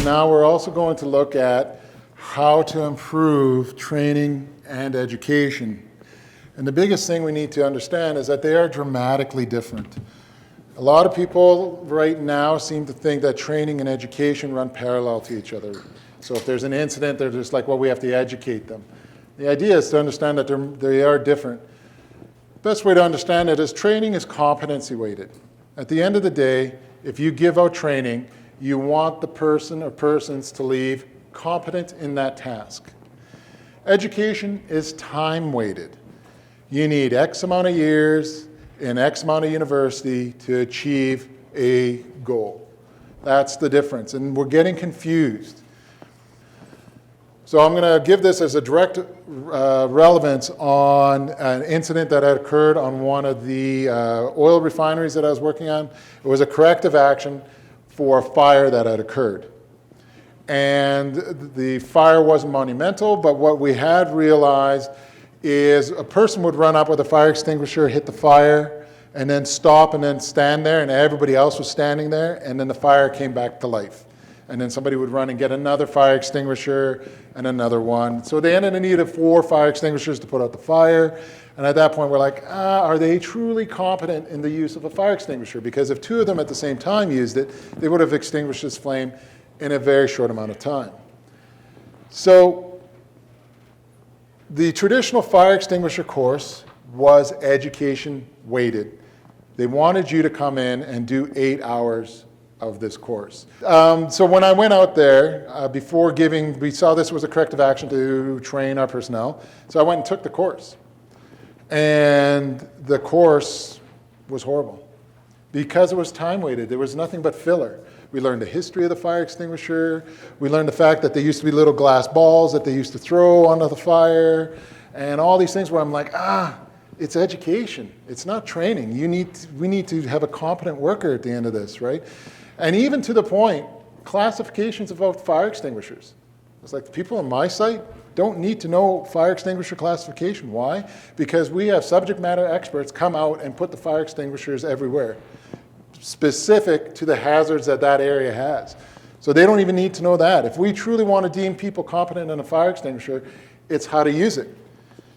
now we're also going to look at how to improve training and education. And the biggest thing we need to understand is that they are dramatically different. A lot of people right now seem to think that training and education run parallel to each other. So if there's an incident, they're just like, well, we have to educate them. The idea is to understand that they are different. Best way to understand it is training is competency weighted. At the end of the day, if you give out training, you want the person or persons to leave competent in that task. Education is time weighted. You need X amount of years in X amount of university to achieve a goal. That's the difference, and we're getting confused. So I'm going to give this as a direct relevance on an incident that had occurred on one of the oil refineries that I was working on. It was a corrective action for a fire that had occurred. And the fire wasn't monumental, but what we had realized is a person would run up with a fire extinguisher, hit the fire, and then stop and then stand there, and everybody else was standing there, and then the fire came back to life. And then somebody would run and get another fire extinguisher and another one. So they ended up needing 4 fire extinguishers to put out the fire. And at that point, we're like, are they truly competent in the use of a fire extinguisher? Because if 2 of them at the same time used it, they would have extinguished this flame in a very short amount of time. So the traditional fire extinguisher course was education weighted. They wanted you to come in and do 8 hours of this course. So when I went out there, we saw this was a corrective action to train our personnel. So I went and took the course. And the course was horrible because it was time weighted. There was nothing but filler. We learned the history of the fire extinguisher. We learned the fact that there used to be little glass balls that they used to throw onto the fire, and all these things where I'm like, it's education. It's not training. We need to have a competent worker at the end of this, right? And even to the point, classifications about fire extinguishers. It's like the people on my site don't need to know fire extinguisher classification. Why? Because we have subject matter experts come out and put the fire extinguishers everywhere, specific to the hazards that that area has. So they don't even need to know that. If we truly want to deem people competent in a fire extinguisher, it's how to use it.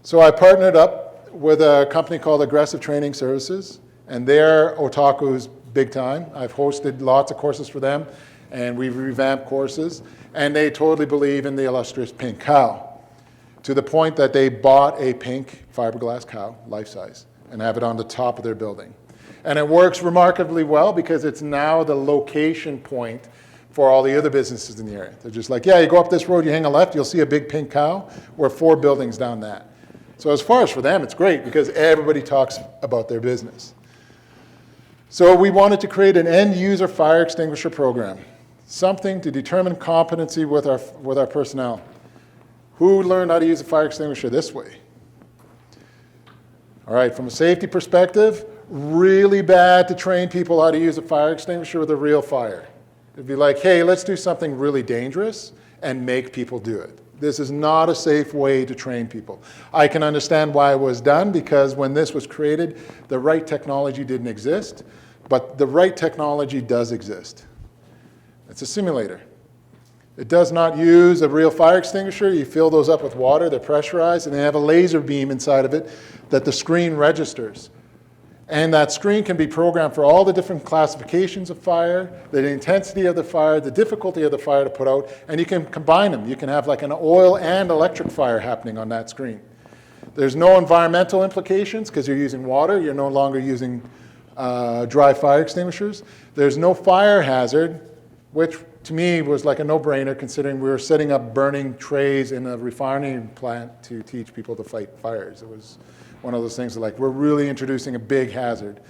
So I partnered up with a company called Aggressive Training Services, and they're otakus big time. I've hosted lots of courses for them, and we've revamped courses, and they totally believe in the illustrious pink cow, to the point that they bought a pink fiberglass cow, life-size, and have it on the top of their building. And it works remarkably well because it's now the location point for all the other businesses in the area. They're just like, yeah, you go up this road, you hang a left, you'll see a big pink cow. We're 4 buildings down that. So as far as for them, it's great because everybody talks about their business. So we wanted to create an end-user fire extinguisher program, something to determine competency with our personnel. Who learned how to use a fire extinguisher this way? All right, from a safety perspective, really bad to train people how to use a fire extinguisher with a real fire. It'd be like, hey, let's do something really dangerous and make people do it. This is not a safe way to train people. I can understand why it was done, because when this was created, the right technology didn't exist, but the right technology does exist. It's a simulator. It does not use a real fire extinguisher. You fill those up with water, they're pressurized, and they have a laser beam inside of it that the screen registers. And that screen can be programmed for all the different classifications of fire, the intensity of the fire, the difficulty of the fire to put out, and you can combine them. You can have like an oil and electric fire happening on that screen. There's no environmental implications because you're using water. You're no longer using dry fire extinguishers. There's no fire hazard, which to me was like a no-brainer considering we were setting up burning trays in a refining plant to teach people to fight fires. It was one of those things like we're really introducing a big hazard.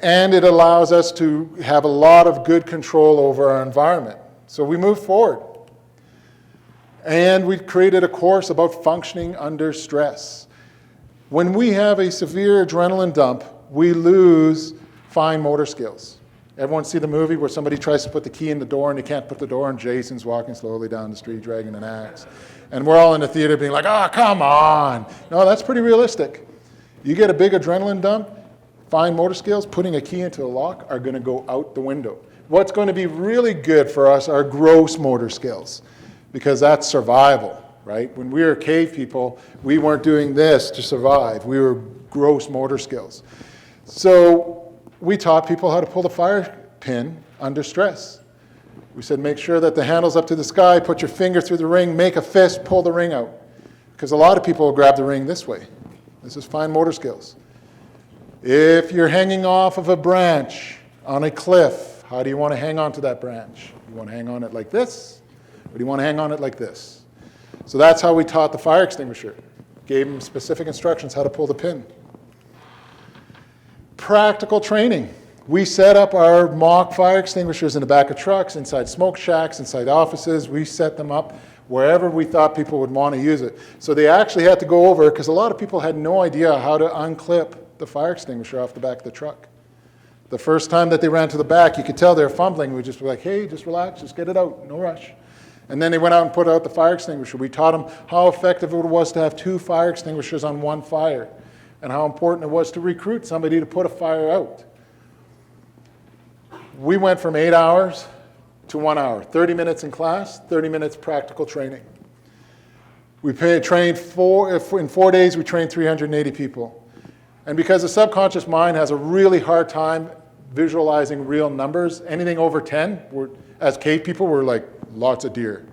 And it allows us to have a lot of good control over our environment. So we moved forward. And we created a course about functioning under stress. When we have a severe adrenaline dump, we lose fine motor skills. Everyone see the movie where somebody tries to put the key in the door and they can't put the door, and Jason's walking slowly down the street dragging an axe. And we're all in the theater being like, oh, come on. No, that's pretty realistic. You get a big adrenaline dump, fine motor skills, putting a key into a lock, are going to go out the window. What's going to be really good for us are gross motor skills, because that's survival, right? When we were cave people, we weren't doing this to survive. We were gross motor skills. So we taught people how to pull the fire pin under stress. We said, make sure that the handle's up to the sky, put your finger through the ring, make a fist, pull the ring out. Because a lot of people will grab the ring this way. This is fine motor skills. If you're hanging off of a branch on a cliff, how do you want to hang on to that branch? You want to hang on it like this, or do you want to hang on it like this? So that's how we taught the fire extinguisher. Gave them specific instructions how to pull the pin. Practical training. We set up our mock fire extinguishers in the back of trucks, inside smoke shacks, inside offices. We set them up wherever we thought people would want to use it. So they actually had to go over, because a lot of people had no idea how to unclip the fire extinguisher off the back of the truck. The first time that they ran to the back, you could tell they were fumbling. We'd just be like, hey, just relax, just get it out, no rush. And then they went out and put out the fire extinguisher. We taught them how effective it was to have 2 fire extinguishers on one fire, and how important it was to recruit somebody to put a fire out. We went from 8 hours to 1 hour, 30 minutes in class, 30 minutes practical training. We trained in 4 days, we trained 380 people. And because the subconscious mind has a really hard time visualizing real numbers, anything over 10, as cave people, we're like lots of deer.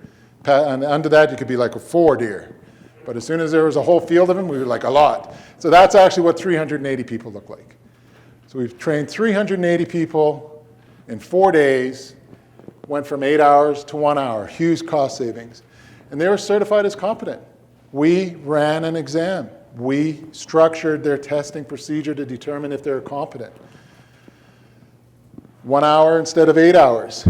And under that, you could be like 4 deer. But as soon as there was a whole field of them, we were like a lot. So that's actually what 380 people look like. So we've trained 380 people in 4 days, went from 8 hours to 1 hour, huge cost savings. And they were certified as competent. We ran an exam. We structured their testing procedure to determine if they're competent. 1 hour instead of 8 hours.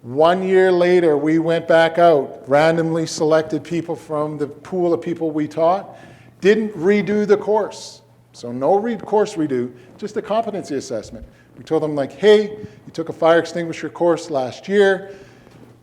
1 year later, we went back out, randomly selected people from the pool of people we taught, didn't redo the course. So no course redo, just a competency assessment. We told them, like, hey, you took a fire extinguisher course last year.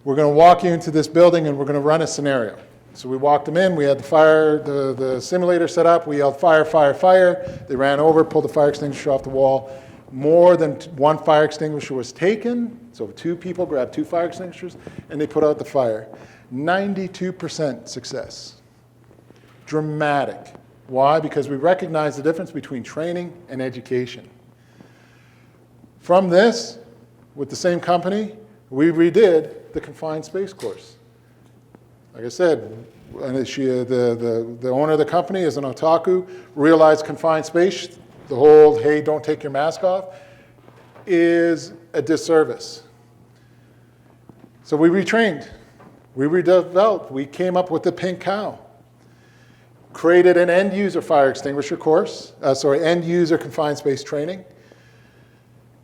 We're going to walk you into this building and we're going to run a scenario. So we walked them in, we had the simulator set up, we yelled fire, fire, fire. They ran over, pulled the fire extinguisher off the wall. More than 1 fire extinguisher was taken, so 2 people grabbed 2 fire extinguishers, and they put out the fire. 92% success. Dramatic. Why? Because we recognize the difference between training and education. From this, with the same company, we redid the confined space course. Like I said, the owner of the company is an otaku, realized confined space, the whole, hey, don't take your mask off, is a disservice. So we retrained, we redeveloped, we came up with the pink cow, created an end user fire extinguisher course, end user confined space training.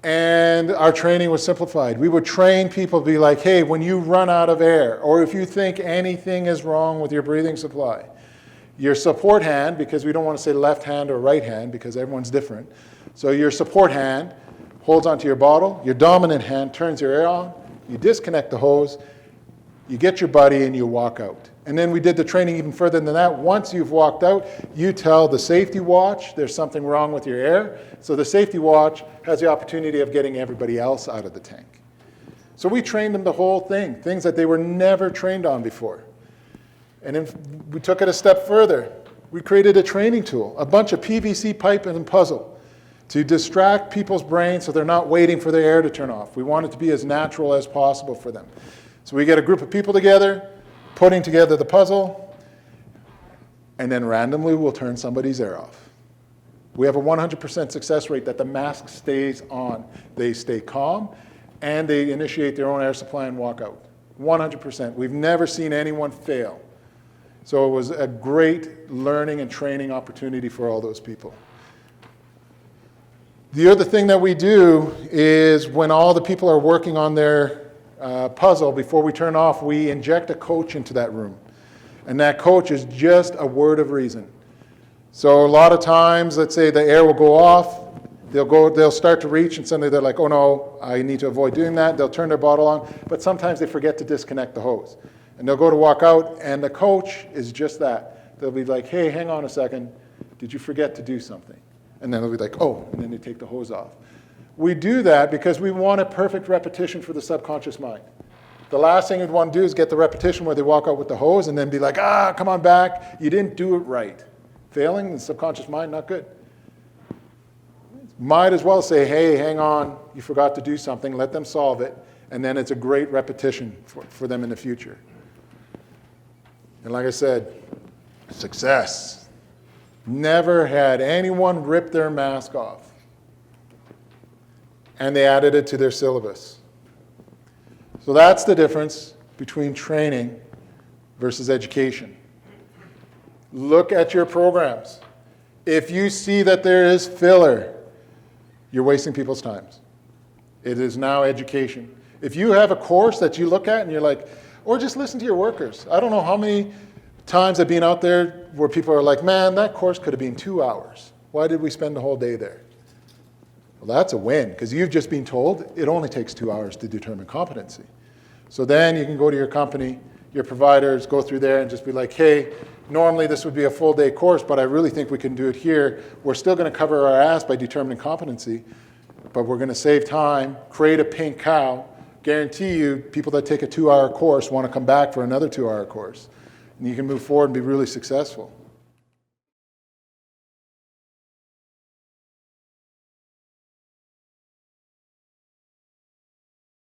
And our training was simplified. We would train people to be like, hey, when you run out of air, or if you think anything is wrong with your breathing supply, your support hand, because we don't want to say left hand or right hand, because everyone's different. So your support hand holds onto your bottle, your dominant hand turns your air on, you disconnect the hose, you get your buddy, and you walk out. And then we did the training even further than that. Once you've walked out, you tell the safety watch there's something wrong with your air. So the safety watch has the opportunity of getting everybody else out of the tank. So we trained them the whole thing, things that they were never trained on before. And then we took it a step further. We created a training tool, a bunch of PVC pipe and puzzle to distract people's brains so they're not waiting for their air to turn off. We want it to be as natural as possible for them. So we get a group of people together, putting together the puzzle, and then randomly we'll turn somebody's air off. We have a 100% success rate that the mask stays on. They stay calm, and they initiate their own air supply and walk out. 100%. We've never seen anyone fail. So it was a great learning and training opportunity for all those people. The other thing that we do is when all the people are working on their puzzle, before we turn off, we inject a coach into that room. And that coach is just a word of reason. So a lot of times, let's say the air will go off, they'll start to reach, and suddenly they're like, oh no, I need to avoid doing that. They'll turn their bottle on, but sometimes they forget to disconnect the hose. And they'll go to walk out, and the coach is just that. They'll be like, hey, hang on a second, did you forget to do something? And then they'll be like, oh, and then they take the hose off. We do that because we want a perfect repetition for the subconscious mind. The last thing we'd want to do is get the repetition where they walk out with the hose and then be like, come on back, you didn't do it right. Failing the subconscious mind, not good. Might as well say, hey, hang on, you forgot to do something, let them solve it, and then it's a great repetition for them in the future. And like I said, success. Never had anyone rip their mask off. And they added it to their syllabus. So that's the difference between training versus education. Look at your programs. If you see that there is filler, you're wasting people's time. It is now education. If you have a course that you look at and you're like, or just listen to your workers. I don't know how many times I've been out there where people are like, man, that course could have been 2 hours. Why did we spend the whole day there? Well, that's a win, because you've just been told it only takes 2 hours to determine competency. So then you can go to your company, your providers, go through there and just be like, hey, normally this would be a full day course, but I really think we can do it here. We're still going to cover our ass by determining competency, but we're going to save time, create a pink cow, guarantee you people that take a 2-hour course want to come back for another 2-hour course. And you can move forward and be really successful.